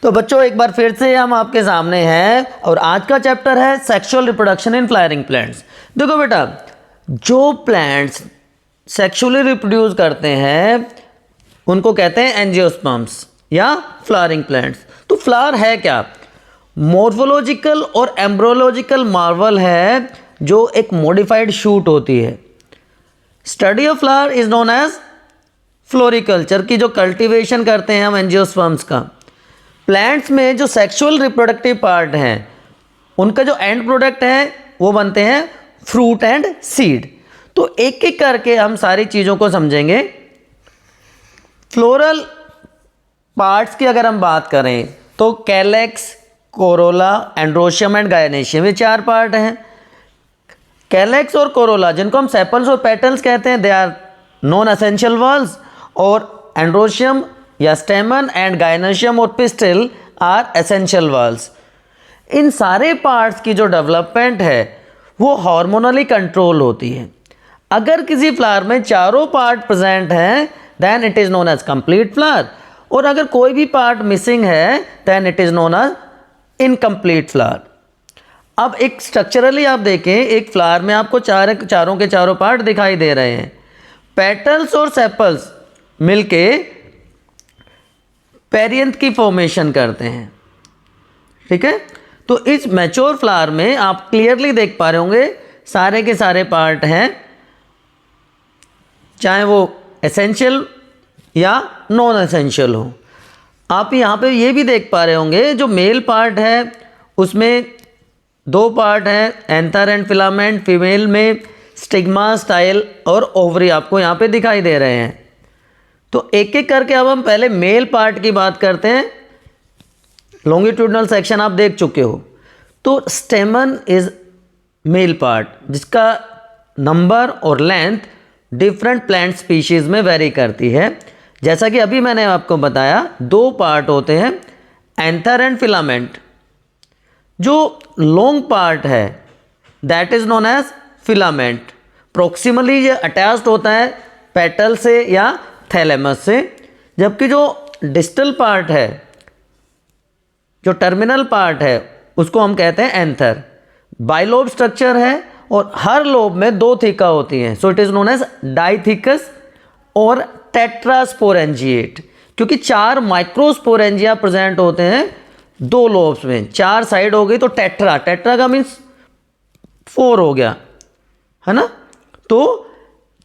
तो बच्चों एक बार फिर से हम आपके सामने हैं और आज का चैप्टर है sexual reproduction in flowering plants. देखो बेटा, जो प्लांट्स सेक्सुअली रिप्रोड्यूस करते हैं उनको कहते हैं एंजियोस्पर्म्स या फ्लावरिंग प्लांट्स। तो फ्लावर है क्या? मॉर्फोलॉजिकल और एम्ब्रियोलॉजिकल मार्वल है जो एक मॉडिफाइड शूट होती है। Study of flower is known as floriculture, की जो कल्टीवेशन करते हैं हम एंजियोस्पर्म्स का। प्लांट्स में जो सेक्सुअल रिप्रोडक्टिव पार्ट हैं उनका जो एंड प्रोडक्ट है वो बनते हैं फ्रूट एंड सीड। तो एक एक करके हम सारी चीज़ों को समझेंगे। फ्लोरल पार्ट्स की अगर हम बात करें तो calyx, Corolla, androecium and gynoecium, ये चार पार्ट हैं। कैलेक्स और कोरोला जिनको हम सेपल्स और पेटल्स कहते हैं, they are non essential whorls, और एंड्रोशियम या स्टेमन एंड गायनेशियम और पिस्टिल आर एसेंशियल वॉल्स। इन सारे पार्ट्स की जो डेवलपमेंट है वो हार्मोनली कंट्रोल होती है। अगर किसी फ्लावर में चारों पार्ट प्रेजेंट हैं then it is known as complete flower, और अगर कोई भी पार्ट मिसिंग है then it is known as incomplete flower. अब एक स्ट्रक्चरली आप देखें, एक फ्लावर में आपको चारों के चारों पार्ट दिखाई दे रहे हैं। पेटल्स और सेपल्स मिलके पेरियंथ की फॉर्मेशन करते हैं, ठीक है। तो इस मैच्योर फ्लावर में आप क्लियरली देख पा रहे होंगे सारे के सारे पार्ट हैं, चाहे वो एसेंशियल या नॉन एसेंशियल हो। आप यहाँ पे ये भी देख पा रहे होंगे जो मेल पार्ट है उसमें दो पार्ट हैं, एंथर एंड फिलामेंट। फीमेल में स्टिग्मा, स्टाइल और ओवरी आपको यहाँ पे दिखाई दे रहे हैं। तो एक एक करके अब हम पहले मेल पार्ट की बात करते हैं। लॉन्गिट्यूडनल सेक्शन आप देख चुके हो। तो स्टेमन इज मेल पार्ट जिसका नंबर और लेंथ डिफरेंट प्लांट स्पीशीज में वेरी करती है। जैसा कि अभी मैंने आपको बताया, दो पार्ट होते हैं, एंथर एंड फिलामेंट। जो लॉन्ग पार्ट है that is known as filament. Proximally ये अटैच्ड होता है पेटल से या थैलेमस से, जबकि जो डिस्टल पार्ट है, जो टर्मिनल पार्ट है, उसको हम कहते हैं एंथर। बाइलोब स्ट्रक्चर है और हर लोब में दो थिका होती हैं, so it is known as dithecous और टेट्रास्पोरेंजिएट। क्योंकि चार माइक्रोस्पोरेंजिया प्रेजेंट होते हैं दो लोब्स में, चार साइड हो गई तो टेट्रा, टेट्रा का मीन्स 4 हो गया, है ना। तो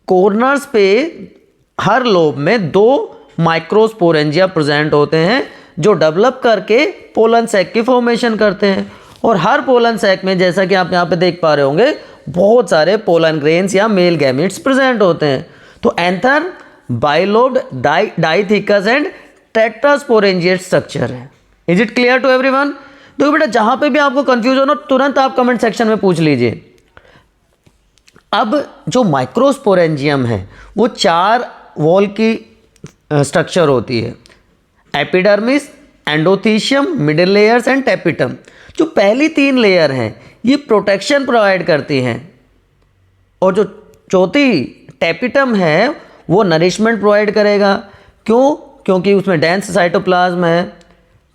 कॉर्नर्स पे हर लोब में दो माइक्रोस्पोरेंजिया प्रेजेंट होते हैं जो डेवलप करके पोलन सैक की फॉर्मेशन करते हैं। और हर पोलन सैक में, जैसा कि आप यहाँ पे देख पा रहे होंगे, बहुत सारे पोलन ग्रेन्स या मेल गैमेट्स प्रेजेंट होते हैं। तो anther, bilobed, dithecous and tetrasporangiate structure है। Is it clear to everyone? तो बेटा जहां पे भी आपको कंफ्यूजन हो तुरंत आप कमेंट सेक्शन में पूछ लीजिए। अब जो माइक्रोस्पोरेंजियम है वो 4 वॉल की स्ट्रक्चर होती है, epidermis, endothecium, middle layers and tapetum. जो पहली 3 लेयर हैं ये प्रोटेक्शन प्रोवाइड करती हैं, और जो चौथी टेपिटम है वो नरिशमेंट प्रोवाइड करेगा। क्यों? क्योंकि उसमें डेंस साइटोप्लाज्म है,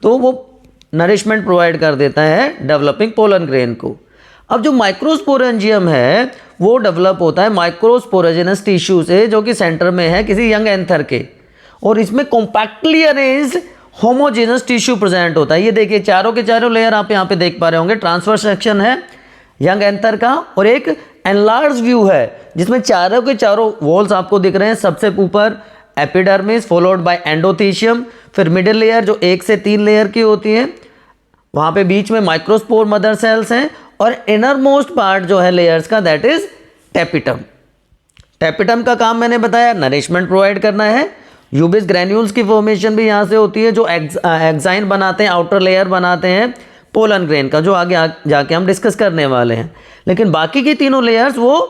तो वो नरिशमेंट प्रोवाइड कर देता है डेवलपिंग पोलन ग्रेन को। अब जो माइक्रोस्पोरेंजियम है वो डेवलप होता है माइक्रोस्पोरेजिनस टिश्यू से, जो कि सेंटर में है किसी यंग एंथर के, और इसमें compactly arranged homogeneous tissue present होता है। ये देखिए चारों के चारों लेयर आप यहाँ पे देख पा रहे होंगे। ट्रांसफर सेक्शन है यंग एंथर का, और एक एनलार्ज व्यू है जिसमें चारों के चारों वॉल्स आपको दिख रहे हैं। सबसे ऊपर एपिडर्मिस फॉलोड बाय एंडोथीशियम, फिर मिडिल लेयर जो 1 से 3 लेयर की होती है, वहाँ पे बीच में माइक्रोस्पोर मदर सेल्स हैं, और इनर मोस्ट पार्ट जो है लेयर्स का दैट इज टेपिटम। टेपिटम का काम मैंने बताया नरिशमेंट प्रोवाइड करना है। यूबिस ग्रैन्यूल्स की फॉर्मेशन भी यहाँ से होती है जो एक्साइन बनाते हैं, आउटर लेयर बनाते हैं पोलन ग्रेन का, जो आगे जाके हम डिस्कस करने वाले हैं। लेकिन बाकी की तीनों लेयर्स वो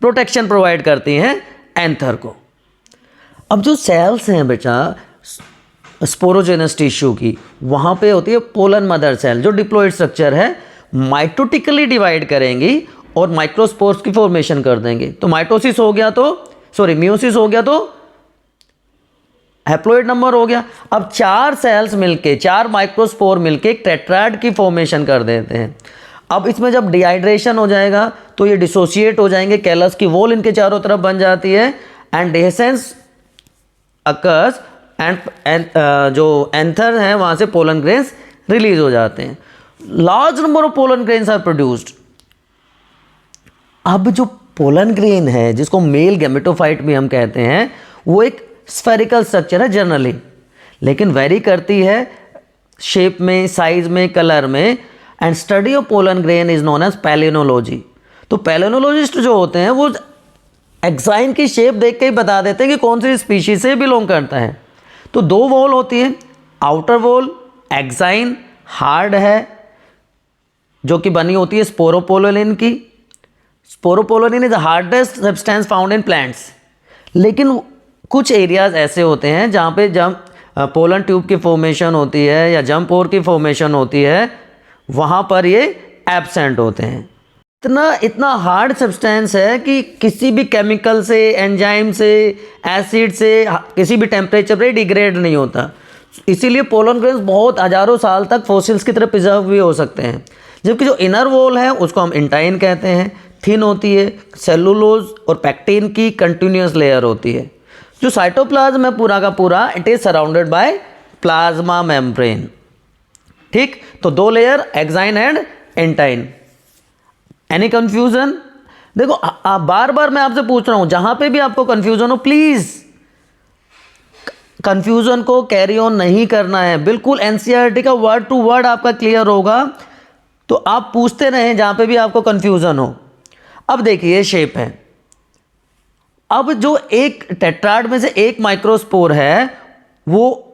प्रोटेक्शन प्रोवाइड करती हैं एंथर को। अब जो सेल्स हैं बेटा स्पोरोजेनस टिश्यू की, वहाँ पे होती है पोलन मदर सेल जो डिप्लॉइड स्ट्रक्चर है, माइटोटिकली डिवाइड करेंगी और माइक्रोस्पोर्स की फॉर्मेशन कर देंगे। तो माइटोसिस हो गया तो, सॉरी म्यूसिस हो गया तो हैप्लॉइड नंबर हो गया। अब 4 सेल्स मिलके, 4 माइक्रोस्पोर मिलके एक टेट्राड की फॉर्मेशन कर देते हैं। अब इसमें जब डिहाइड्रेशन हो जाएगा तो ये डिसोसिएट हो जाएंगे, कैलस की वॉल इनके चारों तरफ बन जाती है एंड डेसेंस अकर्स एंड जो एंथर है वहाँ से पोलन ग्रेन्स रिलीज हो जाते हैं। Large number of pollen grains are produced. अब जो पोलन ग्रेन है जिसको मेल गैमेटोफाइट भी हम कहते हैं, वो एक स्फेरिकल स्ट्रक्चर है जनरली, लेकिन वेरी करती है शेप में, साइज में, कलर में। And study of pollen grain is known as palynology. तो पैलिनोलॉजिस्ट जो होते हैं वो एक्साइन की शेप देख के ही बता देते हैं कि कौन सी स्पीशीज से बिलोंग करता है। तो 2 वॉल होती है, आउटर वॉल एक्साइन हार्ड है जो कि बनी होती है स्पोरोपोलोलिन की। Sporopollenin is the hardest substance found in plants. लेकिन कुछ एरियाज ऐसे होते हैं जहाँ पे जब पोलन ट्यूब की फॉर्मेशन होती है या जम पोर की फॉर्मेशन होती है, वहाँ पर ये एब्सेंट होते हैं। इतना हार्ड सब्सटेंस है कि किसी भी केमिकल से, एंजाइम से, एसिड से, किसी भी टेम्परेचर पे डिग्रेड नहीं होता। इसीलिए पोलन ग्रेन्स बहुत हज़ारों साल तक फॉसिल्स की तरह प्रिजर्व भी हो सकते हैं। जबकि जो इनर वॉल है उसको हम इंटाइन कहते हैं, थिन होती है, सेलुलोज और पैक्टिन की कंटिन्यूस लेयर होती है। जो साइटोप्लाज्म है पूरा का पूरा, it is surrounded by plasma membrane. ठीक, तो 2 layer exine and एंटाइन। Any confusion? देखो बार बार मैं आपसे पूछ रहा हूं, जहां पे भी आपको कंफ्यूजन हो प्लीज कंफ्यूजन को कैरी ऑन नहीं करना है। बिल्कुल एनसीईआरटी का वर्ड टू वर्ड आपका क्लियर होगा, तो आप पूछते रहें जहां पे भी आपको कंफ्यूजन हो। अब देखिए शेप है। अब जो एक टेट्राड में से एक माइक्रोस्पोर है वो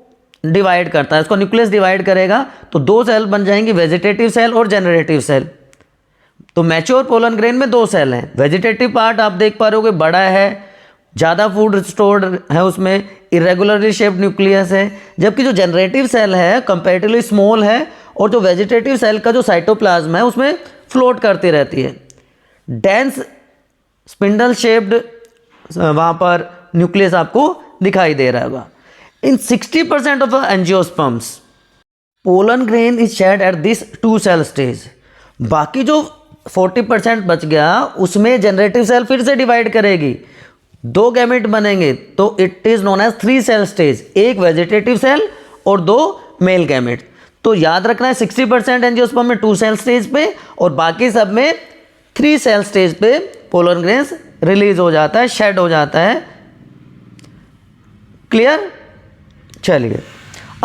डिवाइड करता है, इसको न्यूक्लियस डिवाइड करेगा तो 2 सेल बन जाएंगे, वेजिटेटिव सेल और जनरेटिव सेल। तो मैच्योर पोलन ग्रेन में 2 सेल हैं। वेजिटेटिव पार्ट आप देख पा रहे हो कि बड़ा है, ज़्यादा फूड स्टोर्ड है उसमें, इरेगुलरली शेप्ड न्यूक्लियस है। जबकि जो जनरेटिव सेल है कंपैरेटिवली स्मॉल है और जो वेजिटेटिव सेल का जो साइटोप्लाज्म है उसमें फ्लोट करती रहती है। डेंस स्पिंडल शेप्ड वहाँ पर न्यूक्लियस आपको दिखाई दे रहा होगा। In 60% of angiosperms pollen grain is shed at this 2 cell stage. बाकी जो 40% बच गया उसमें जनरेटिव सेल फिर से डिवाइड करेगी, 2 गैमेट बनेंगे, तो it is known as 3 cell stage, एक वेजिटेटिव सेल और 2 मेल गैमेट। तो याद रखना है 60% एंजियोस्पर्म में 2 सेल स्टेज पे और बाकी सब में 3 सेल स्टेज पे पोलन ग्रेन्स रिलीज हो जाता है, शेड हो जाता है। क्लियर? चलिए,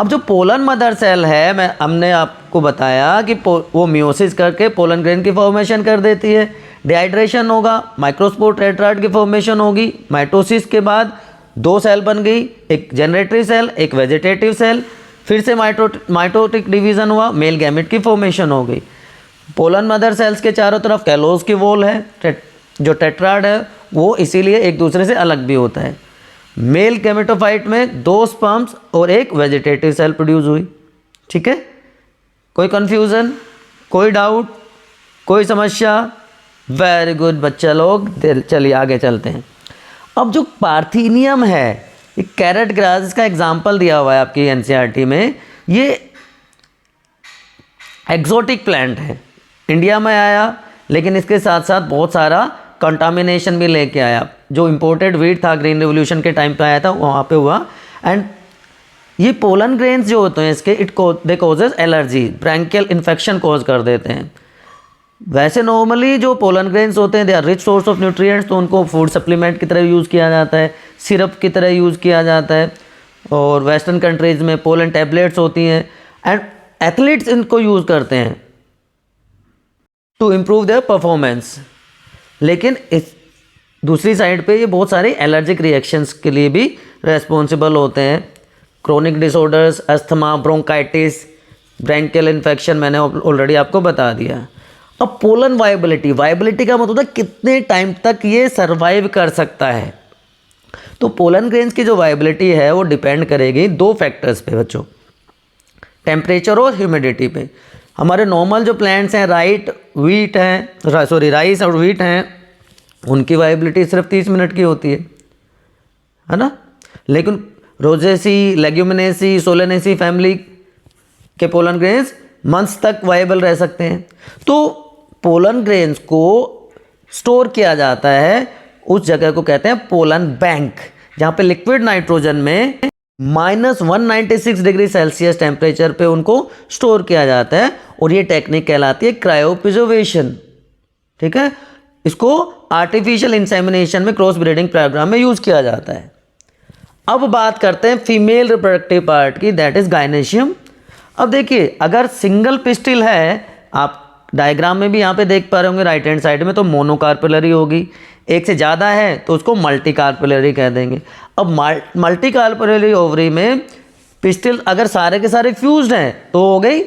अब जो पोलन मदर सेल है, हमने आपको बताया कि वो मियोसिस करके पोलन ग्रेन की फॉर्मेशन कर देती है। डिहाइड्रेशन होगा, माइक्रोस्पोर टेट्राड की फॉर्मेशन होगी। माइटोसिस के बाद 2 सेल बन गई, एक जनरेटिव सेल, एक वेजिटेटिव सेल। फिर से माइटोटिक डिवीजन हुआ, मेल गैमेट की फॉर्मेशन हो गई। पोलन मदर सेल्स के चारों तरफ कैलोस की वॉल है। जो टेट्राड है वो इसीलिए एक दूसरे से अलग भी होता है। मेल गैमेटोफाइट में 2 स्पर्म्स और एक वेजिटेटिव सेल प्रोड्यूस हुई। ठीक है, कोई कंफ्यूजन, कोई डाउट, कोई समस्या? वेरी गुड बच्चा लोग, चलिए आगे चलते हैं। अब जो पार्थीनियम है, ये कैरेट ग्रास, इसका एग्जाम्पल दिया हुआ है आपकी एनसीईआरटी में। ये एक्सोटिक प्लांट है, इंडिया में आया, लेकिन इसके साथ साथ बहुत सारा कंटामिनेशन भी लेके आया। जो इम्पोर्टेड वीट था ग्रीन रिवोल्यूशन के टाइम पे आया था, वहाँ पे हुआ। एंड ये पोलन ग्रेन्स जो होते हैं इसके they causes allergy, bronchial infection cause कर देते हैं। वैसे नॉर्मली जो पोलन ग्रेन्स होते हैं they are rich source of nutrients, तो उनको फूड सप्लीमेंट की तरह यूज़ किया जाता है, सिरप की तरह यूज़ किया जाता है। और वेस्टर्न कंट्रीज़ में पोलन टैबलेट्स होती हैं एंड एथलीट्स इनको यूज़ करते हैं टू इम्प्रूव देयर परफॉर्मेंस। लेकिन इस दूसरी साइड पे ये बहुत सारे एलर्जिक रिएक्शंस के लिए भी रेस्पॉन्सिबल होते हैं। Chronic disorders, asthma, bronchitis, branchial infection मैंने ऑलरेडी आपको बता दिया। अब पोलन वाइबिलिटी का मतलब है कितने टाइम तक ये सर्वाइव कर सकता है। तो पोलन ग्रेन्स की जो वाइबिलिटी है वो डिपेंड करेगी 2 फैक्टर्स पे बच्चों, टेम्परेचर और ह्यूमिडिटी पे। हमारे नॉर्मल जो प्लांट्स हैं राइस और वीट हैं, उनकी वाइबिलिटी सिर्फ 30 मिनट की होती है ना। लेकिन रोजेसी, लेग्यूमिनेसी, सोलेनेसी फैमिली के पोलन ग्रेन्स मंथ्स तक वायबल रह सकते हैं। तो पोलन ग्रेन्स को स्टोर किया जाता है, उस जगह को कहते हैं पोलन बैंक, जहाँ पे लिक्विड नाइट्रोजन में -196 डिग्री सेल्सियस टेम्परेचर पे उनको स्टोर किया जाता है, और ये टेक्निक कहलाती है क्रायो प्रिजर्वेशन। ठीक है, इसको आर्टिफिशियल इंसेमिनेशन में क्रॉस ब्रीडिंग प्रोग्राम में यूज किया जाता है। अब बात करते हैं फीमेल रिप्रोडक्टिव पार्ट की, दैट इज गायनेशियम। अब देखिए, अगर सिंगल पिस्टिल है, आप डायग्राम में भी यहाँ पे देख पा रहे होंगे राइट हैंड साइड में, तो मोनोकार्पेलरी होगी। एक से ज़्यादा है तो उसको मल्टीकार्पेलरी कह देंगे। अब मल्टीकार्पेलरी ओवरी में पिस्टिल अगर सारे के सारे फ्यूज्ड हैं तो हो गई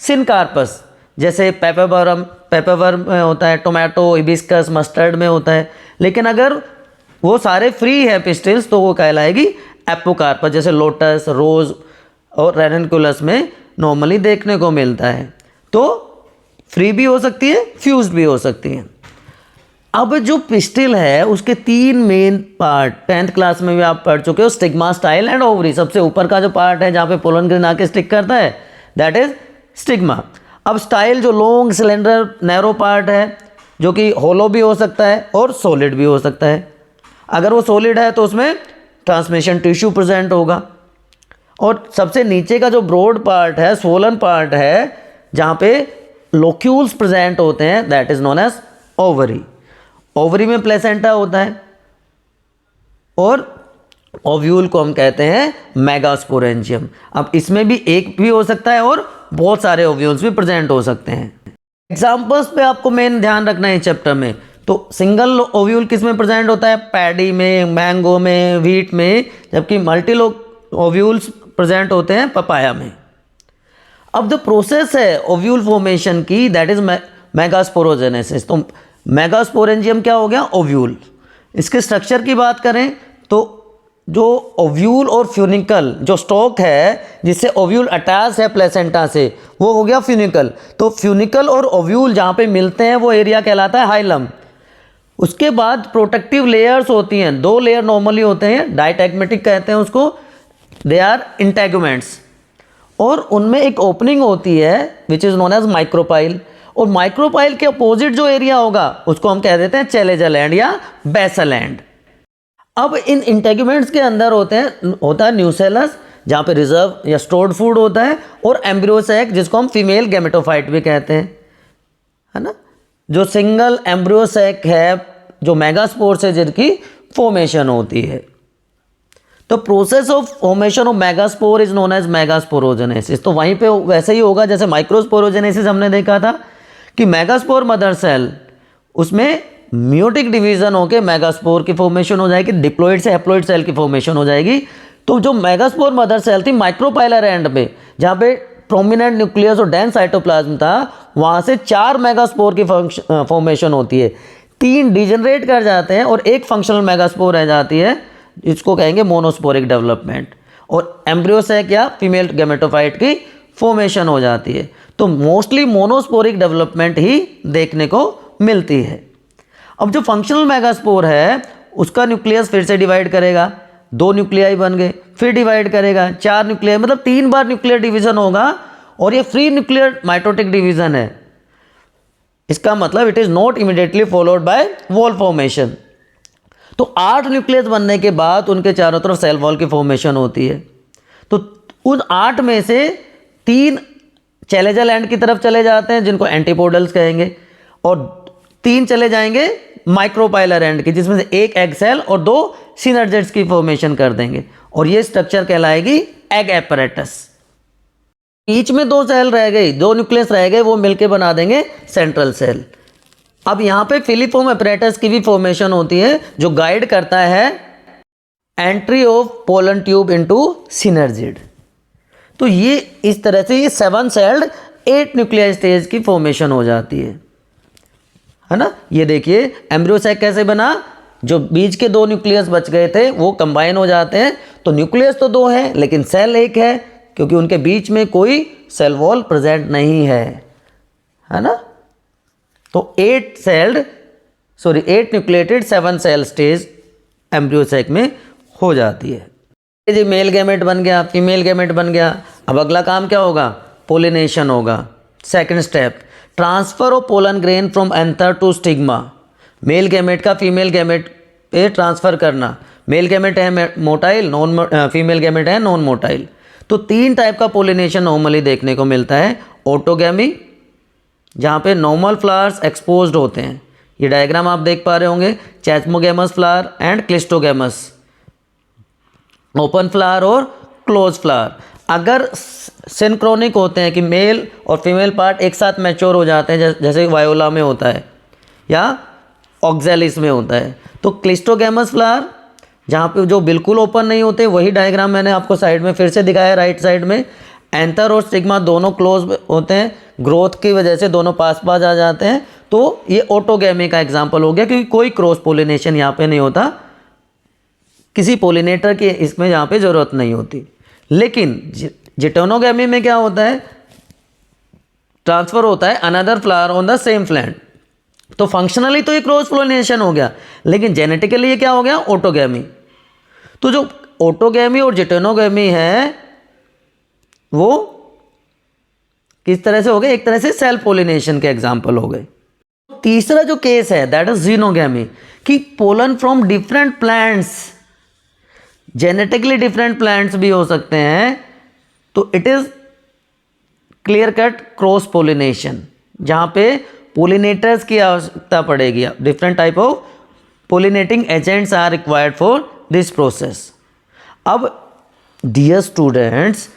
सिनकार्पस, जैसे पेपरवर्म में होता है, टोमेटो, हिबिस्कस, मस्टर्ड में होता है। लेकिन अगर वो सारे फ्री है पिस्टिल्स तो वो कहलाएगी एपोकार्पस, जैसे लोटस, रोज और रेनकुलस में नॉर्मली देखने को मिलता है। तो फ्री भी हो सकती है, फ्यूज्ड भी हो सकती है। अब जो पिस्टिल है उसके 3 मेन पार्ट 10th क्लास में भी आप पढ़ चुके हो, स्टिग्मा, स्टाइल एंड ओवरी। सबसे ऊपर का जो पार्ट है जहाँ पे पोलन ग्रेन आके स्टिक करता है, दैट इज स्टिग्मा। अब स्टाइल जो लॉन्ग सिलेंडर नैरो पार्ट है, जो कि होलो भी हो सकता है और सॉलिड भी हो सकता है। अगर वो सॉलिड है तो उसमें ट्रांसमिशन टिश्यू प्रेजेंट होगा। और सबसे नीचे का जो ब्रॉड पार्ट है, स्वोलन पार्ट है, जहाँ पे लोक्यूल्स प्रेजेंट होते हैं, that is known as ovary. Ovary में प्लेसेंटा होता है और ओव्यूल को हम कहते हैं मेगास्पोरेंजियम। अब इसमें भी एक भी हो सकता है और बहुत सारे ओव्यूल्स भी प्रेजेंट हो सकते हैं। एग्जाम्पल्स पे आपको मेन ध्यान रखना है इस चैप्टर में। तो सिंगल ओव्यूल किस में प्रेजेंट होता है? पैडी में, मैंगो में, व्हीट में, जबकि मल्टी ओव्यूल्स प्रेजेंट होते हैं पपाया में। अब जो प्रोसेस है ओव्यूल फॉर्मेशन की, दैट इज मेगास्पोरोजेनेसिस। तो मेगास्पोरेंजियम क्या हो गया? ओव्यूल। इसके स्ट्रक्चर की बात करें तो जो ओव्यूल और फ्यूनिकल जो स्टॉक है जिससे ओव्यूल अटैच है प्लेसेंटा से, वो हो गया फ्यूनिकल। तो फ्यूनिकल और ओव्यूल जहाँ पे मिलते हैं वो एरिया कहलाता है हाइलम। उसके बाद प्रोटेक्टिव लेयर्स होती हैं, 2 लेयर नॉर्मली होते हैं, डाइटैगमेटिक कहते हैं उसको, दे आर इंटैगमेंट्स। और उनमें एक ओपनिंग होती है which is known as micropyle. और माइक्रोपाइल के अपोजिट जो एरिया होगा उसको हम कह देते हैं चैलेजल एंड या बेसल एंड। अब इन इंटेग्यूमेंट्स के अंदर होता है न्यूसेलस, जहाँ पे रिजर्व या स्टोर्ड फूड होता है, और एम्ब्रियोसैक जिसको हम फीमेल गैमेटोफाइट भी कहते हैं, है ना। जो सिंगल एम्ब्रियोसैक है, जो मेगास्पोर से जिनकी फॉर्मेशन होती है। तो process of formation of megaspore is known as megasporogenesis. तो वहीं पे वैसे ही होगा जैसे माइक्रोस्पोरोजेनेसिस हमने देखा था कि मेगास्पोर मदर सेल, उसमें म्यूटिक डिवीजन होकर मेगास्पोर की फॉर्मेशन हो जाएगी, डिप्लॉइड से हैप्लॉइड सेल की फॉर्मेशन हो जाएगी। तो जो मेगास्पोर मदर सेल थी माइक्रोपाइलर एंड पे, जहाँ पे प्रोमिनेंट न्यूक्लियस और डेंस साइटोप्लाज्म था, वहाँ से 4 मेगास्पोर की फॉर्मेशन होती है। 3 डिजेनरेट कर जाते हैं और एक फंक्शनल मेगास्पोर रह जाती है, इसको कहेंगे मोनोस्पोरिक डेवलपमेंट। और एम्ब्रियोसैक या फीमेल गैमेटोफाइट की फॉर्मेशन हो जाती है। तो मोस्टली मोनोस्पोरिक डेवलपमेंट ही देखने को मिलती है। अब जो फंक्शनल मेगास्पोर है उसका न्यूक्लियस फिर से डिवाइड करेगा, 2 न्यूक्लियाई बन गए, फिर डिवाइड करेगा, 4 न्यूक्लियाई, मतलब 3 बार न्यूक्लियर डिवीजन होगा। और ये फ्री न्यूक्लियर माइटोटिक डिवीजन है। इसका मतलब it is not immediately followed by wall formation. तो 8 न्यूक्लियस बनने के बाद उनके चारों तरफ सेल वॉल की फॉर्मेशन होती है। तो उन 8 में से 3 चैलेजल एंड की तरफ चले जाते हैं जिनको एंटीपोडल्स कहेंगे, और 3 चले जाएंगे माइक्रोपाइलर एंड की, जिसमें से 1 एग सेल और 2 सिनर्जेट्स की फॉर्मेशन कर देंगे। और ये स्ट्रक्चर कहलाएगी एग एपरेटस। बीच में 2 सेल रह गई, 2 न्यूक्लियस रह गए, वो मिलके बना देंगे सेंट्रल सेल। अब यहाँ पे फिलीफॉर्म एपरेटस की भी फॉर्मेशन होती है जो गाइड करता है entry of pollen tube into synergid. तो ये इस तरह से ये 7 सेल्ड 8 न्यूक्लियर स्टेज की फॉर्मेशन हो जाती है ना। ये देखिए एम्ब्रियोसैक कैसे बना, जो बीच के 2 न्यूक्लियस बच गए थे वो कंबाइन हो जाते हैं। तो न्यूक्लियस तो 2 है लेकिन सेल 1 है, क्योंकि उनके बीच में कोई सेल वॉल प्रेजेंट नहीं है ना। तो 8 न्यूक्लिएटेड 7 सेल स्टेज एम्ब्रियोसैक में हो जाती है। जी मेल गैमेट बन गया, फीमेल गैमेट बन गया। अब अगला काम क्या होगा? पोलिनेशन होगा। Second step, transfer of pollen grain from anther to stigma. Male gamete का फीमेल गैमेट पे ट्रांसफ़र करना। मेल गैमेट है मोटाइल, फीमेल गैमेट है नॉन मोटाइल। तो 3 टाइप का पोलिनेशन नॉर्मली देखने को मिलता है। ऑटोगैमी, जहाँ पे नॉर्मल फ्लावर्स एक्सपोज्ड होते हैं, ये डायग्राम आप देख पा रहे होंगे, chasmogamous flower and cleistogamous, open flower और क्लोज फ्लावर। अगर सिंक्रोनिक होते हैं कि मेल और फीमेल पार्ट एक साथ मैच्योर हो जाते हैं, जैसे वायोला में होता है या ऑक्जेलिस में होता है, तो क्लिस्टोगैमस फ्लावर जहाँ पे जो बिल्कुल ओपन नहीं होते, वही डायग्राम मैंने आपको साइड में फिर से दिखाया, राइट साइड में। एंथर और स्टिग्मा दोनों क्लोज होते हैं, ग्रोथ की वजह से दोनों पास पास आ जाते हैं, तो ये ऑटोगैमी का एग्जाम्पल हो गया, क्योंकि कोई क्रॉस पोलिनेशन यहाँ पे नहीं होता, किसी पोलिनेटर की इसमें यहाँ पे ज़रूरत नहीं होती। लेकिन जिटोनोगैमी में क्या होता है? ट्रांसफ़र होता है another flower on the same plant. तो फंक्शनली तो ये क्रॉस पोलिनेशन हो गया, लेकिन जेनेटिकली ये क्या हो गया? ऑटोगैमी। तो जो ऑटोगैमी और जिटोनोगैमी है वो किस तरह से हो गए? एक तरह से सेल्फ पोलिनेशन के एग्जाम्पल हो गए। तीसरा जो केस है दैट इज जीनोगैमी, कि pollen from different plants, genetically different plants भी हो सकते हैं, तो it is clear cut cross pollination, जहाँ पे पोलिनेटर्स की आवश्यकता पड़ेगी। Different type of pollinating agents are required for this process. अब डियर स्टूडेंट्स,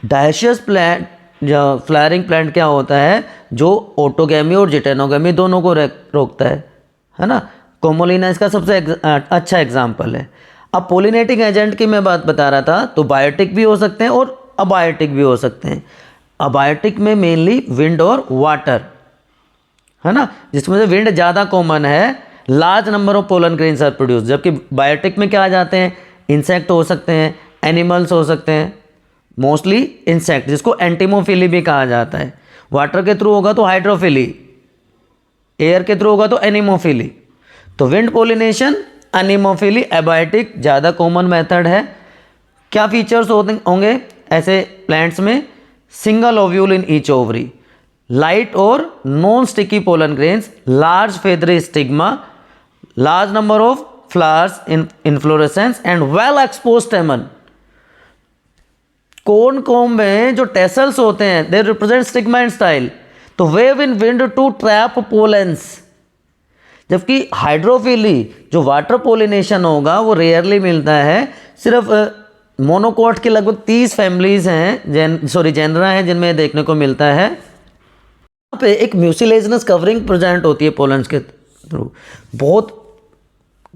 डायशियस प्लांट, जो फ्लावरिंग प्लांट क्या होता है? जो ऑटोगैमी और जिटेनोगैमी दोनों को रोकता है ना। कोमोलिना इसका सबसे अच्छा एग्जाम्पल है। अब पोलिनेटिंग एजेंट की मैं बात बता रहा था, तो बायोटिक भी हो सकते हैं और अबायोटिक भी हो सकते हैं। अबायोटिक में मेनली विंड और वाटर, है ना, जिसमें से विंड ज़्यादा कॉमन है, large number of pollen grains are produce. जबकि बायोटिक में क्या आ जाते हैं? इंसेक्ट हो सकते हैं, एनिमल्स हो सकते हैं, मोस्टली इंसेक्ट, जिसको एंटीमोफिली भी कहा जाता है। वाटर के थ्रू होगा तो हाइड्रोफिली, एयर के थ्रू होगा तो एनिमोफिली। तो विंड पोलिनेशन, एनिमोफिली, एबायोटिक ज़्यादा कॉमन मेथड है। क्या फीचर्स होंगे ऐसे प्लांट्स में? Single ovule in each ovary, light और non sticky pollen grains, large feathery stigma, large number of flowers in inflorescence and well expose stamen. Corn cob में जो tassels होते हैं they represent stigma and style, तो wave in wind to trap pollens. जबकि hydrophily, जो water pollination होगा, वो rarely मिलता है। सिर्फ मोनोकोट की लगभग 30 फैमिलीज हैं, जेनरा हैं, जिनमें देखने को मिलता है। यहाँ पे एक म्यूसिलेजिनस कवरिंग प्रेजेंट होती है पोलेंस के थ्रू। बहुत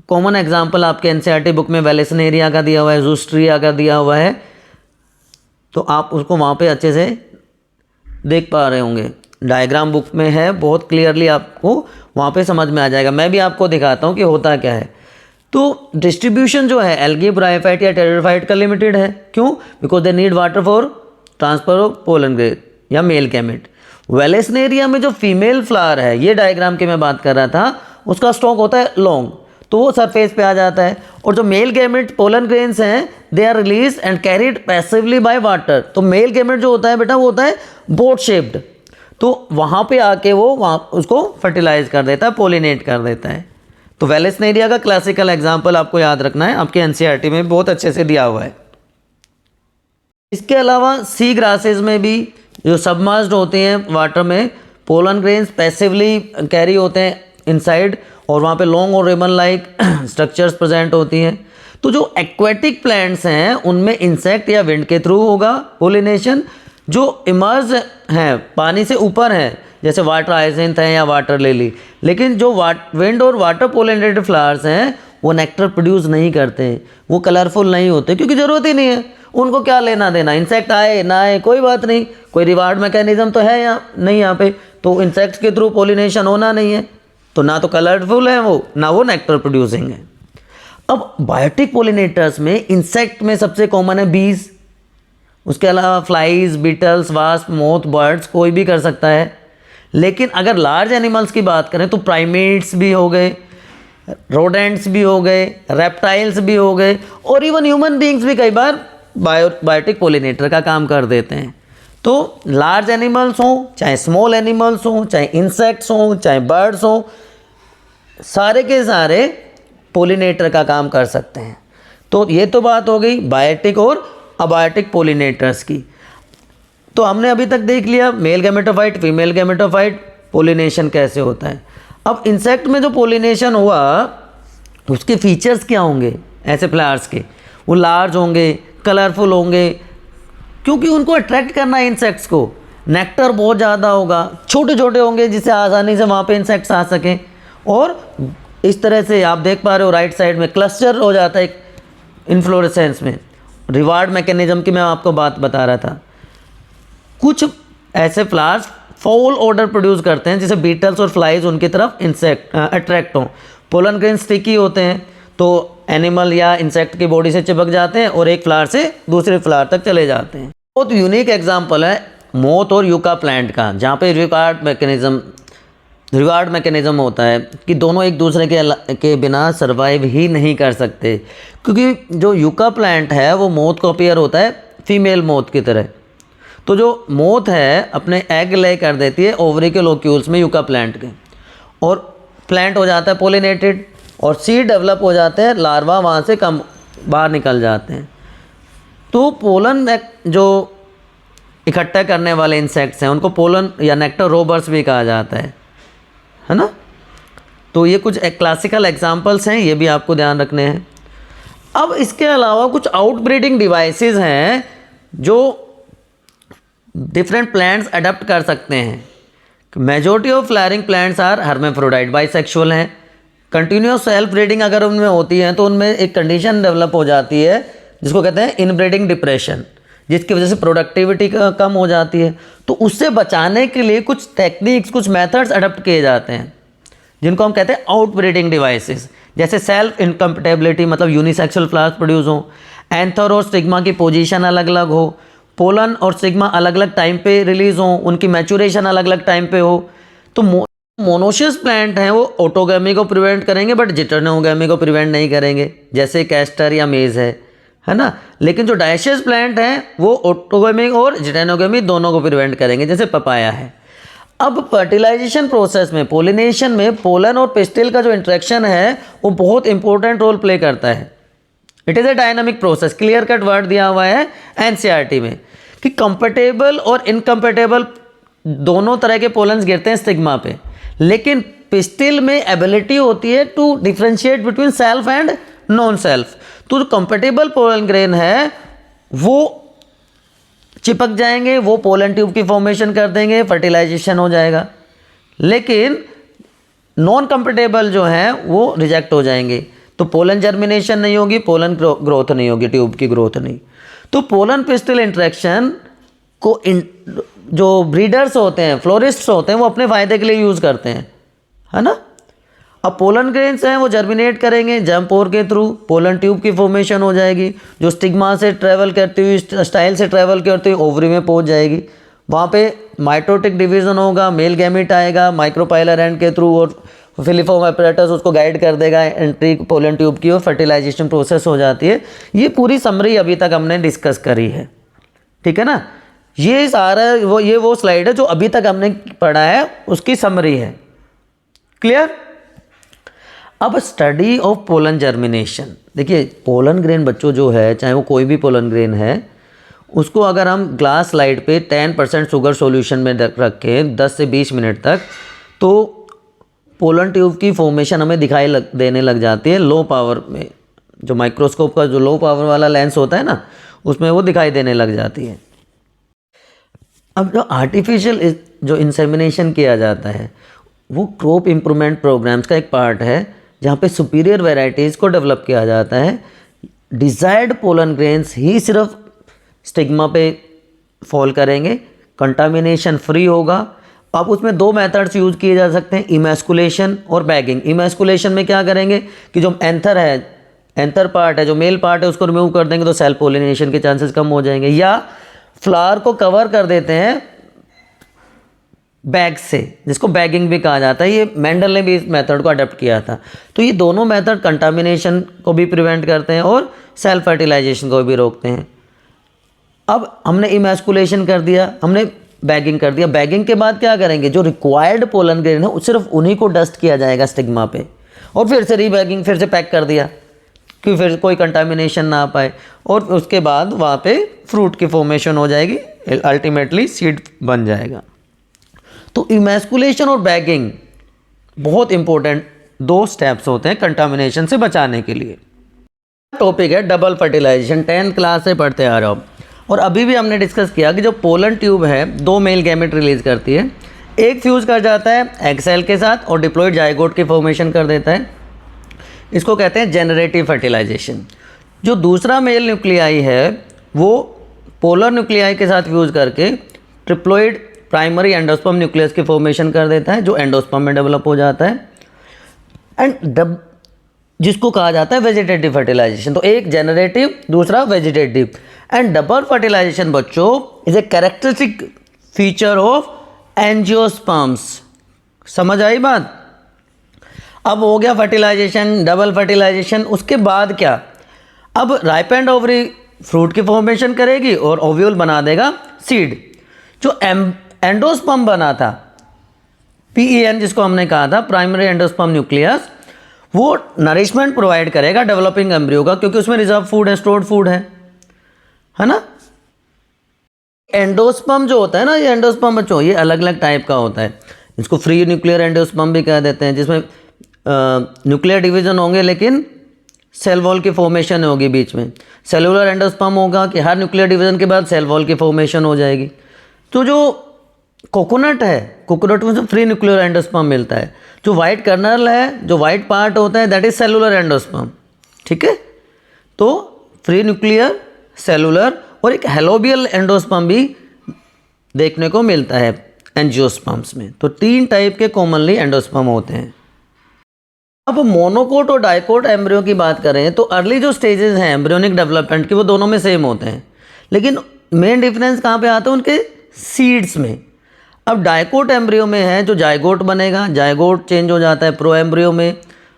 कॉमन एग्जांपल आपके एनसीईआरटी बुक में वेलेसनेरिया का दिया हुआ है, जूस्ट्रिया का दिया हुआ है, तो आप उसको वहाँ पे अच्छे से देख पा रहे होंगे। डायग्राम बुक में है, बहुत क्लियरली आपको वहाँ पे समझ में आ जाएगा। मैं भी आपको दिखाता हूँ कि होता क्या है। तो डिस्ट्रीब्यूशन जो है एल्गी, ब्रायोफाइट या टेरिडोफाइट का लिमिटेड है। क्यों? Because they need water for transfer of pollen grain या मेल गैमेट। वेलेसनेरिया में जो फीमेल फ्लावर है, ये डायग्राम की मैं बात कर रहा था, उसका स्टॉक होता है लॉन्ग, तो वो सरफेस पे आ जाता है। और जो मेल गैमेट पोलन ग्रेन्स हैं, they are release and carried passively by water. तो मेल गैमेट जो होता है बेटा, वो होता है बोट शेप्ड, तो वहाँ पे आके वो वहाँ उसको फर्टिलाइज कर देता है, पोलिनेट कर देता है। तो वेलेसनेरिया का क्लासिकल एग्जाम्पल आपको याद रखना है, आपके एनसीईआरटी में बहुत अच्छे से दिया हुआ है। इसके अलावा सी ग्रासेस में भी जो सबमर्ज्ड होते हैं वाटर में, पोलन ग्रेन्स पैसिवली कैरी होते हैं इनसाइड, और वहाँ पे लॉन्ग और रिबन लाइक स्ट्रक्चर्स प्रेजेंट होती हैं। तो जो एक्वेटिक प्लांट्स हैं उनमें इंसेक्ट या विंड के थ्रू होगा पोलिनेशन। जो इमर्ज हैं, पानी से ऊपर हैं, जैसे वाटर हाइसिंथ है या वाटर लिली, लेकिन जो विंड और वाटर पोलिनेटेड फ्लावर्स हैं वो नेक्टर प्रोड्यूस नहीं करते, वो कलरफुल नहीं होते, क्योंकि ज़रूरत ही नहीं है। उनको क्या लेना देना, इंसेक्ट आए ना आए कोई बात नहीं, कोई रिवार्ड मैकेनिज्म तो है या नहीं यहाँ पे, तो इंसेक्ट्स के थ्रू पोलिनेशन होना नहीं है, तो ना तो कलरफुल है वो, ना वो नेक्टर प्रोड्यूसिंग है। अब बायोटिक पोलिनेटर्स में इंसेक्ट में सबसे कॉमन है बीज, उसके अलावा flies, beetles, wasp, moth, birds, कोई भी कर सकता है। लेकिन अगर लार्ज एनिमल्स की बात करें तो प्राइमेट्स भी हो गए, रोडेंट्स भी हो गए, रेप्टाइल्स भी हो गए, और इवन ह्यूमन बीइंग्स भी कई बार बायोटिक पोलिनेटर का काम कर देते हैं। तो लार्ज एनिमल्स हों, चाहे स्मॉल एनिमल्स हों, चाहे इंसेक्ट्स हों, चाहे बर्ड्स हों, सारे के सारे पोलिनेटर का काम कर सकते हैं। तो ये तो बात हो गई बायोटिक और अबायोटिक पोलिनेटर्स की। तो हमने अभी तक देख लिया male gametophyte, female gametophyte, pollination कैसे होता है। अब इंसेक्ट में जो पोलिनेशन हुआ उसके फीचर्स क्या होंगे ऐसे फ्लावर्स के? वो लार्ज होंगे, कलरफुल होंगे, क्योंकि उनको अट्रैक्ट करना है इंसेक्ट्स को। नेक्टर बहुत ज़्यादा होगा, छोटे छोटे होंगे जिससे आसानी से वहाँ पे इंसेक्ट्स आ सकें। और इस तरह से आप देख पा रहे हो राइट साइड में क्लस्टर हो जाता है इन्फ्लोरेसेंस में। रिवार्ड मैकेनिज्म की मैं आपको बात बता रहा था। कुछ ऐसे फ्लावर्स फाउल ऑर्डर प्रोड्यूस करते हैं जिसे बीटल्स और फ्लाइज उनकी तरफ इंसेक्ट अट्रैक्ट हों। पोलन ग्रेन स्टिकी होते हैं तो एनिमल या इंसेक्ट की बॉडी से चिपक जाते हैं और एक फ्लावर से दूसरे फ्लावर तक चले जाते हैं। बहुत यूनिक एग्जांपल है मोथ और यूका प्लांट का, जहाँ पे रिवार्ड मैकेनिज्म होता है कि दोनों एक दूसरे के बिना सर्वाइव ही नहीं कर सकते, क्योंकि जो यूका प्लांट है वो मोथ को अपीयर होता है फीमेल मोथ की तरह। तो जो मोथ है अपने एग ले कर देती है ओवरी के लोक्यूल्स में यूका प्लांट के, और प्लांट हो जाता है पोलिनेटेड और सीड डेवलप हो जाते हैं, लार्वा वहाँ से कम बाहर निकल जाते हैं। तो पोलन जो इकट्ठा करने वाले इंसेक्ट्स हैं उनको पोलन या नेक्टर रोबर्स भी कहा जाता है ना। तो ये कुछ क्लासिकल एग्जांपल्स हैं, ये भी आपको ध्यान रखने हैं। अब इसके अलावा कुछ आउटब्रीडिंग डिवाइसेस हैं जो डिफरेंट प्लांट्स अडॉप्ट कर सकते हैं। Majority of flowering plants are hermaphrodite, bisexual हैं। कंटिन्यूस सेल्फ ब्रीडिंग अगर उनमें होती है तो उनमें एक कंडीशन डेवलप हो जाती है जिसको कहते हैं इनब्रीडिंग डिप्रेशन, जिसकी वजह से प्रोडक्टिविटी कम हो जाती है। तो उससे बचाने के लिए कुछ टेक्निक्स, कुछ मेथड्स अडॉप्ट किए जाते हैं जिनको हम कहते हैं आउटब्रीडिंग डिवाइसेस। जैसे सेल्फ इनकम्पेटेबिलिटी, मतलब यूनिसेक्सुअल फ्लावर्स प्रोड्यूस हो, एंथर और स्टिग्मा की पोजीशन अलग अलग हो, पोलन और स्टिग्मा अलग अलग टाइम पे रिलीज हो, उनकी मैचुरेशन अलग अलग टाइम पे हो। तो मोनोशियस प्लांट हैं वो ऑटोगैमी को प्रिवेंट करेंगे बट जिटर्नोगैमी को प्रिवेंट नहीं करेंगे, जैसे कैस्टर या मेज है ना। लेकिन जो डायशियस प्लांट हैं वो ऑटोगैमी और जिटर्नोगैमी दोनों को प्रिवेंट करेंगे, जैसे पपाया है। अब फर्टिलाइजेशन प्रोसेस में, पोलिनेशन में पोलन और पिस्टिल का जो इंट्रैक्शन है वो बहुत इंपॉर्टेंट रोल प्ले करता है। It is a dynamic process, clear cut word दिया हुआ है एनसीईआरटी में कि कंपेटेबल और इनकम्पेटेबल दोनों तरह के पोलन्स गिरते हैं स्टिग्मा पे, लेकिन पिस्टिल में एबिलिटी होती है to differentiate between self and non self. तो जो कंपेटेबल पोलन ग्रेन है वो चिपक जाएंगे, वो पोलन ट्यूब की फॉर्मेशन कर देंगे, फर्टिलाइजेशन हो जाएगा। लेकिन नॉन कंपेटेबल जो हैं वो रिजेक्ट हो जाएंगे, तो पोलन जर्मिनेशन नहीं होगी, पोलन ग्रोथ नहीं होगी, ट्यूब की ग्रोथ नहीं। तो पोलन पिस्टिल इंट्रैक्शन को जो ब्रीडर्स होते हैं, फ्लोरिस्ट्स होते हैं, वो अपने फ़ायदे के लिए यूज़ करते हैं, है ना। अब पोलन ग्रेन्स हैं वो जर्मिनेट करेंगे, जंप पोर के थ्रू पोलन ट्यूब की फॉर्मेशन हो जाएगी, जो स्टिग्मा से ट्रैवल करती हुई, स्टाइल से ट्रैवल करती हुई ओवरी में पहुंच जाएगी। वहाँ पे माइटोटिक डिवीज़न होगा, मेल गैमेट आएगा माइक्रोपाइलर एंड के थ्रू, और फिलिफॉर्म एपरेटस उसको गाइड कर देगा एंट्री पोलन ट्यूब की, और फर्टिलाइजेशन प्रोसेस हो जाती है। ये पूरी समरी अभी तक हमने डिस्कस करी है, ठीक है ना। ये सारा वो स्लाइड है जो अभी तक हमने पढ़ा है, उसकी समरी है। क्लियर। अब स्टडी ऑफ पोलन जर्मिनेशन, देखिए पोलन ग्रेन बच्चों जो है, चाहे वो कोई भी पोलन ग्रेन है, उसको अगर हम ग्लास स्लाइड पे 10% शुगर सॉल्यूशन में रखें 10 से 20 मिनट तक, तो पोलन ट्यूब की फॉर्मेशन हमें दिखाई देने लग जाती है लो पावर में। जो माइक्रोस्कोप का जो लो पावर वाला लेंस होता है ना, उसमें वो दिखाई देने लग जाती है। अब जो आर्टिफिशियल जो इंसेमिनेशन किया जाता है वो क्रॉप इम्प्रूवमेंट प्रोग्राम्स का एक पार्ट है, जहाँ पे सुपीरियर वैरायटीज़ को डेवलप किया जाता है। डिज़ायर्ड पोलन ग्रेन्स ही सिर्फ स्टिग्मा पे फॉल करेंगे, कंटामिनेशन फ्री होगा। अब उसमें 2 मेथड्स यूज़ किए जा सकते हैं, इमैस्कुलेशन और बैगिंग। इमैस्कुलेशन में क्या करेंगे कि जो एंथर पार्ट है, जो मेल पार्ट है, उसको रिमूव कर देंगे तो सेल्फ पोलिनेशन के चांसेस कम हो जाएंगे। या फ्लावर को कवर कर देते हैं बैग से, जिसको बैगिंग भी कहा जाता है। ये मेंडल ने भी इस मेथड को अडॉप्ट किया था। तो ये दोनों मेथड कंटामिनेशन को भी प्रिवेंट करते हैं और सेल्फ फर्टिलाइजेशन को भी रोकते हैं। अब हमने इमैस्कुलेशन कर दिया, हमने बैगिंग कर दिया। बैगिंग के बाद क्या करेंगे, जो रिक्वायर्ड पोलन ग्रेन है सिर्फ उन्हीं को डस्ट किया जाएगा स्टिग्मा पे, और फिर से रीबैगिंग, फिर से पैक कर दिया कि फिर कोई कंटामिनेशन ना आ पाए, और उसके बाद वहाँ पे फ्रूट की फॉर्मेशन हो जाएगी, अल्टीमेटली सीड बन जाएगा। तो इमैस्कुलेशन और बैगिंग बहुत इंपॉर्टेंट 2 स्टेप्स होते हैं कंटामिनेशन से बचाने के लिए। टॉपिक है डबल फर्टिलाइजेशन, 10th क्लास से पढ़ते आ रहे हो। और अभी भी हमने डिस्कस किया कि जो पोलन ट्यूब है 2 मेल गैमेट रिलीज करती है, एक फ्यूज़ कर जाता है एग सेल के साथ और डिप्लॉयड जाइगोट की फॉर्मेशन कर देता है। इसको कहते हैं जेनरेटिव फर्टिलाइजेशन। जो दूसरा मेल न्यूक्लियाई है वो पोलर न्यूक्लियाई के साथ फ्यूज़ करके ट्रिप्लॉइड प्राइमरी एंडोस्पर्म न्यूक्लियस की फॉर्मेशन कर देता है, जो एंडोस्पर्म में डेवलप हो जाता है, एंड जिसको कहा जाता है वेजिटेटिव फर्टिलाइजेशन। तो एक जेनरेटिव, दूसरा वेजिटेटिव। एंड डबल फर्टिलाइजेशन बच्चों is a characteristic feature of angiosperms. समझ आई बात? अब हो गया फर्टिलाइजेशन, डबल फर्टिलाइजेशन। उसके बाद क्या, अब राइपेंड ओवरी फ्रूट की फॉर्मेशन करेगी और ओव्यूल बना देगा सीड। जो एंडोस्पर्म बना था, PEN जिसको हमने कहा था, प्राइमरी एंडोस्पर्म न्यूक्लियस, वो नरिशमेंट प्रोवाइड करेगा डेवलपिंग एम्ब्रियो का, क्योंकि उसमें रिजर्व फूड है, स्टोर्ड फूड है ना। एंडोस्पर्म जो होता है ना, ये एंडोस्पर्म बच्चों ये अलग अलग टाइप का होता है। इसको फ्री न्यूक्लियर एंडोस्पर्म भी कह देते हैं, जिसमें न्यूक्लियर डिवीजन होंगे लेकिन सेल वॉल की फॉर्मेशन होगी बीच में। सेलुलर एंडोस्पर्म होगा कि हर न्यूक्लियर डिवीजन के बाद सेल वॉल की फॉर्मेशन हो जाएगी। तो जो कोकोनट है, कोकोनट में जो फ्री न्यूक्लियर एंडोस्पर्म मिलता है, जो वाइट कर्नल है, जो वाइट पार्ट होता है, दैट इज सेलुलर एंडोस्पर्म। ठीक है, तो फ्री न्यूक्लियर, सेलुलर और एक हेलोबियल एंडोस्पर्म भी देखने को मिलता है एंजियोस्पर्म्स में। तो 3 टाइप के कॉमनली एंडोस्पर्म होते हैं। अब मोनोकोट और डाइकोट एम्ब्रियो की बात करें तो अर्ली जो स्टेजेस हैं एम्ब्रियोनिक डेवलपमेंट के वो दोनों में सेम होते हैं, लेकिन मेन डिफरेंस कहाँ पे आता है, उनके सीड्स में। अब डाइकोट एम्ब्रियो में है जो जाइगोट बनेगा, जाइगोट चेंज हो जाता है प्रो एम्ब्रियो में,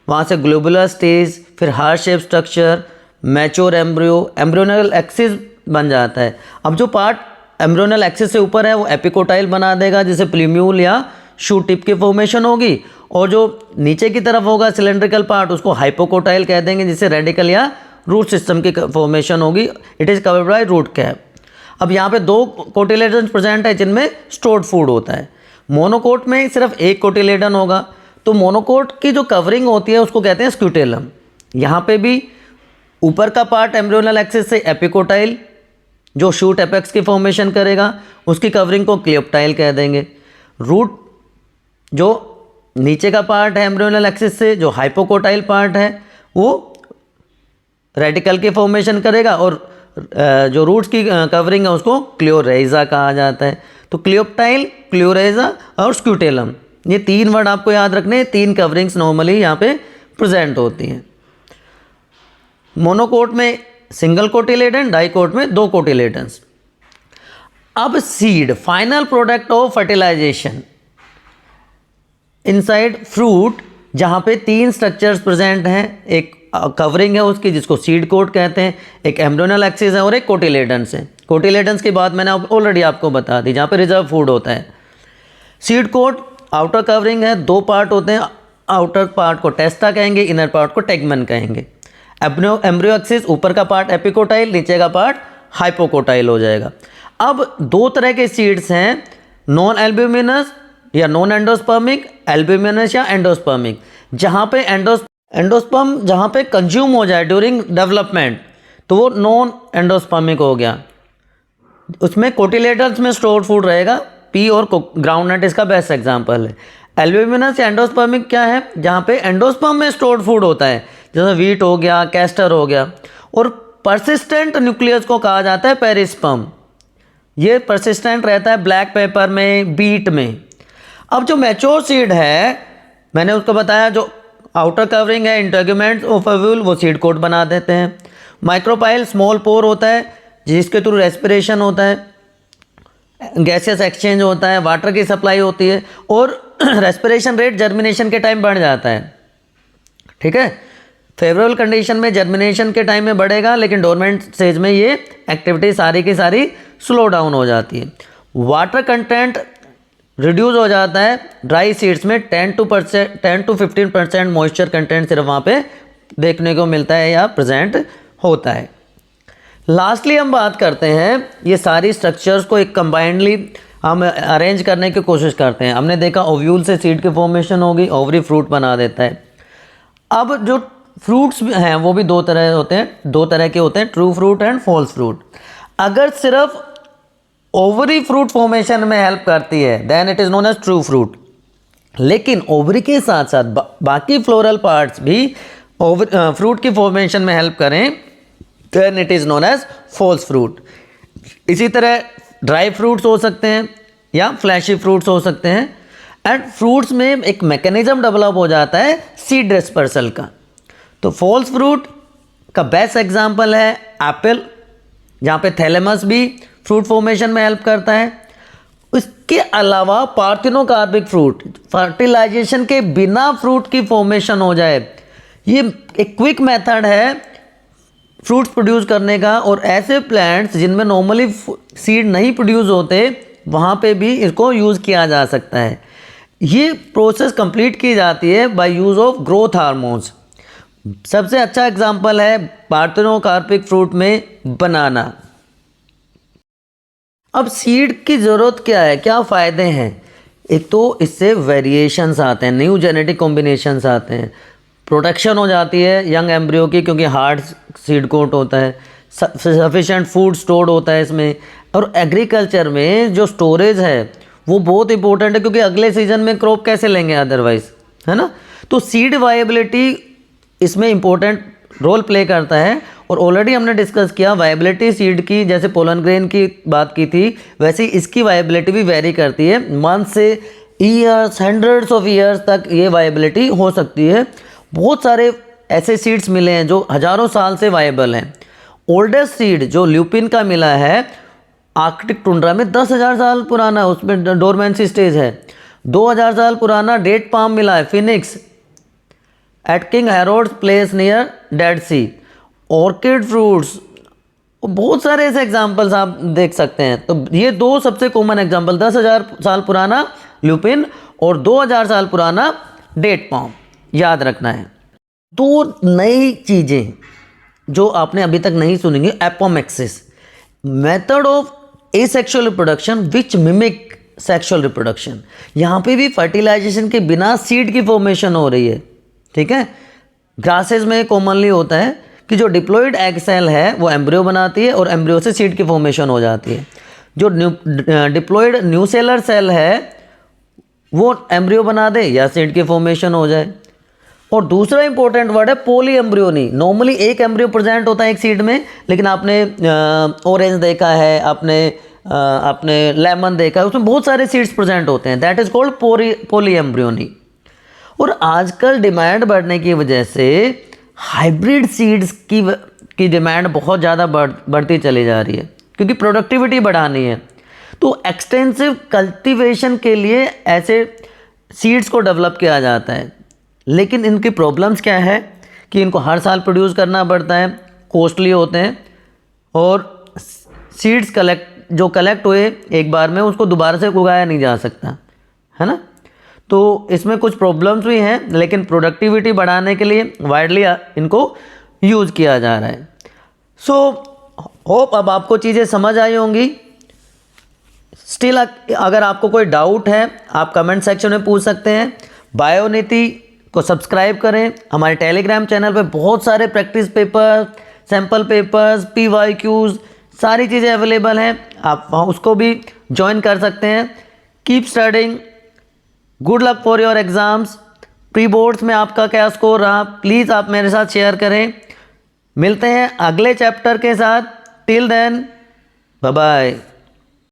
वहाँ से ग्लोबुलर स्टेज, फिर heart shape structure, mature embryo, embryonal axis बन जाता है। अब जो पार्ट एम्ब्रियोनल एक्सिस से ऊपर है वो एपिकोटाइल बना देगा, जिसे प्लीम्यूल या शूट टिप की फॉर्मेशन होगी, और जो नीचे की तरफ होगा सिलेंड्रिकल पार्ट उसको हाइपोकोटाइल कह देंगे, जिससे रेडिकल या रूट सिस्टम की फॉर्मेशन होगी। It is covered by root cap. अब यहाँ पे 2 कोटिलेडन प्रेजेंट है जिनमें स्टोर्ड फूड होता है। मोनोकोट में सिर्फ एक कोटिलेडन होगा, तो मोनोकोट की जो कवरिंग होती है उसको कहते हैं स्क्यूटेलम। यहाँ पे भी ऊपर का पार्ट एम्ब्रियोनल एक्सिस से एपिकोटाइल जो शूट एपेक्स की फॉर्मेशन करेगा, उसकी कवरिंग को क्लियोप्टाइल कह देंगे। रूट जो नीचे का पार्ट है एम्ब्रियोनल एक्सिस से, जो हाइपोकोटाइल पार्ट है वो रेडिकल की फॉर्मेशन करेगा, और जो रूट्स की कवरिंग है उसको क्लियोरेजा कहा जाता है। तो क्लियोप्टाइल, क्लियोरेजा और स्क्यूटेलम, ये 3 वर्ड आपको याद रखने हैं। 3 कवरिंग्स नॉर्मली यहाँ पे प्रेजेंट होती हैं। मोनोकोट में सिंगल कोटिलेडन, डाइकोट में 2 कोटिलेडन्स। अब seed, final product of fertilisation inside fruit, जहाँ पे 3 स्ट्रक्चर्स प्रेजेंट हैं। एक कवरिंग है उसकी जिसको सीड कोट कहते हैं, एक एम्ब्रियोनल एक्सिस है और एक कोटिलेडन्स है। कोटिलेडन्स की बात मैंने ऑलरेडी आपको बता दी, जहाँ पे रिजर्व फूड होता है। सीड कोट आउटर कवरिंग है, 2 पार्ट होते हैं। आउटर पार्ट को टेस्टा कहेंगे, इनर पार्ट को टेगमन कहेंगे। एम्ब्रियो एक्सिस, ऊपर का पार्ट एपिकोटाइल, नीचे का पार्ट हाइपोकोटाइल हो जाएगा। अब 2 तरह के सीड्स हैं, नॉन एल्ब्यूमिनस या नॉन एंडोस्पर्मिक, एल्ब्यूमिनस या एंडोस्पर्मिक। जहाँ पे एंडोस्पर्म जहाँ पे कंज्यूम हो जाए ड्यूरिंग डेवलपमेंट तो वो नॉन एंडोस्पर्मिक हो गया। उसमें कोटिलेडन्स में स्टोर्ड फूड रहेगा, पी और ग्राउंडनट इसका बेस्ट एग्जांपल है। एल्ब्यूमिनस या एंडोस्पर्मिक क्या है, जहाँ पे एंडोस्पर्म में स्टोर्ड फूड होता है, जैसे वीट हो गया, कैस्टर हो गया। और परसिस्टेंट न्यूक्लियस को कहा जाता है पेरिस्पर्म। ये परसिस्टेंट रहता है ब्लैक पेपर में, बीट में। अब जो मैच्योर सीड है मैंने उसको बताया, जो आउटर कवरिंग है इंटेगुमेंट ऑफ ओव्यूल, वो सीड कोट बना देते हैं। माइक्रोपाइल स्मॉल पोर होता है जिसके थ्रू रेस्पिरेशन होता है। गैसेस एक्सचेंज होता है, वाटर की सप्लाई होती है और रेस्पिरेशन रेट जर्मिनेशन के टाइम बढ़ जाता है। ठीक है, फेवरेबल कंडीशन में जर्मिनेशन के टाइम में बढ़ेगा, लेकिन डोरमेंट स्टेज में ये एक्टिविटी सारी की सारी स्लो डाउन हो जाती है। वाटर कंटेंट रिड्यूस हो जाता है ड्राई सीड्स में, 10 to 15% मॉइस्चर कंटेंट सिर्फ वहाँ पे देखने को मिलता है या प्रेजेंट होता है। लास्टली हम बात करते हैं, ये सारी स्ट्रक्चर्स को एक कंबाइंडली हम अरेंज करने की कोशिश करते हैं। हमने देखा ओव्यूल से सीड की फॉर्मेशन होगी, ओवरी फ्रूट बना देता है। अब जो फ्रूट्स हैं वो भी दो तरह के होते हैं, true fruit and false fruit. अगर सिर्फ ओवरी फ्रूट फॉर्मेशन में हेल्प करती है then it is known as true fruit, लेकिन ओवरी के साथ साथ बाकी फ्लोरल पार्ट्स भी फ्रूट की फॉर्मेशन में हेल्प करें then it is known as false fruit. इसी तरह ड्राई फ्रूट्स हो सकते हैं या फ्लैशी फ्रूट्स हो सकते हैं। एंड फ्रूट्स में एक मैकेनिज्म डेवलप हो जाता है सीड डिस्पर्सल का। तो फॉल्स फ्रूट का बेस्ट एग्जांपल है एप्पल, जहाँ पे थैलेमस भी फ्रूट फॉर्मेशन में हेल्प करता है। इसके अलावा पार्थिनोकार्पिक फ्रूट, फर्टिलाइजेशन के बिना फ्रूट की फॉर्मेशन हो जाए, ये एक क्विक मेथड है फ्रूट्स प्रोड्यूस करने का। और ऐसे प्लांट्स जिनमें नॉर्मली सीड नहीं प्रोड्यूस होते वहाँ पे भी इसको यूज़ किया जा सकता है। ये प्रोसेस कंप्लीट की जाती है by use of growth hormones. सबसे अच्छा एग्जांपल है पार्थिनोकार्पिक फ्रूट में बनाना। अब सीड की ज़रूरत क्या है, क्या फ़ायदे हैं? एक तो इससे वेरिएशंस आते हैं, न्यू जेनेटिक कॉम्बिनेशंस आते हैं, प्रोटेक्शन हो जाती है यंग एम्ब्रियो की क्योंकि हार्ड सीड कोट होता है, सफिशेंट फूड स्टोर्ड होता है इसमें। और एग्रीकल्चर में जो स्टोरेज है वो बहुत इंपॉर्टेंट है क्योंकि अगले सीजन में क्रॉप कैसे लेंगे अदरवाइज, है ना। तो सीड वायबिलिटी इसमें इंपॉर्टेंट रोल प्ले करता है। और ऑलरेडी हमने डिस्कस किया वायबिलिटी सीड की, जैसे पोलन ग्रेन की बात की थी, वैसे इसकी वायबिलिटी भी वेरी करती है। मंथ से ईयर्स, हंड्रेड्स ऑफ ईयर्स तक ये वायबिलिटी हो सकती है। बहुत सारे ऐसे सीड्स मिले हैं जो हज़ारों साल से वायबल हैं। ओल्डेस्ट सीड जो ल्यूपिन का मिला है आर्कटिक टुंड्रा में 10,000 साल पुराना, उसमें डोरमेंसी स्टेज है। 2,000 साल पुराना डेट पाम मिला है Phoenix at King Herod's place near Dead Sea. Orchid fruits, बहुत सारे ऐसे एग्जाम्पल्स आप देख सकते हैं। तो ये दो सबसे कॉमन एग्जाम्पल, 10,000 साल पुराना ल्यूपिन और 2,000 साल पुराना डेट पाम, याद रखना है। दो नई चीज़ें जो आपने अभी तक नहीं सुनेंगे, apomixis, method of asexual reproduction which mimic sexual reproduction. यहाँ पे भी फर्टिलाइजेशन के बिना सीड की फॉर्मेशन हो रही है। ठीक है, ग्रासेस में कॉमनली होता है कि जो डिप्लॉयड एग सेल है वो एम्ब्रियो बनाती है और एम्ब्रियो से सीड की फॉर्मेशन हो जाती है। जो डिप्लॉयड न्यूसेलर सेल है वो एम्ब्रियो बना दे या सीड की फॉर्मेशन हो जाए। और दूसरा इंपॉर्टेंट वर्ड है पॉली एम्ब्रियोनी। नॉर्मली एक एम्ब्रियो प्रेजेंट होता है एक सीड में, लेकिन आपने ऑरेंज देखा है, आपने लेमन देखा है, उसमें बहुत सारे सीड्स प्रेजेंट होते हैं, that is called poly embryony. और आजकल डिमांड बढ़ने की वजह से हाइब्रिड सीड्स की डिमांड बहुत ज़्यादा बढ़ती चली जा रही है क्योंकि प्रोडक्टिविटी बढ़ानी है। तो एक्सटेंसिव कल्टीवेशन के लिए ऐसे सीड्स को डेवलप किया जाता है, लेकिन इनकी प्रॉब्लम्स क्या है कि इनको हर साल प्रोड्यूस करना पड़ता है, कॉस्टली होते हैं और सीड्स कलेक्ट हुए एक बार में उसको दोबारा से उगाया नहीं जा सकता, है ना। तो इसमें कुछ प्रॉब्लम्स भी हैं, लेकिन प्रोडक्टिविटी बढ़ाने के लिए वाइडली इनको यूज़ किया जा रहा है। सो होप अब आपको चीज़ें समझ आई होंगी। स्टिल अगर आपको कोई डाउट है आप कमेंट सेक्शन में पूछ सकते हैं। बायोनीति को सब्सक्राइब करें। हमारे टेलीग्राम चैनल पे बहुत सारे practice paper, sample papers, PYQs सारी चीज़ें अवेलेबल हैं, आप उसको भी ज्वाइन कर सकते हैं। Keep studying, good luck for your exams. Pre boards में आपका क्या स्कोर रहा प्लीज़ आप मेरे साथ शेयर करें। मिलते हैं अगले चैप्टर के साथ। Till then bye bye.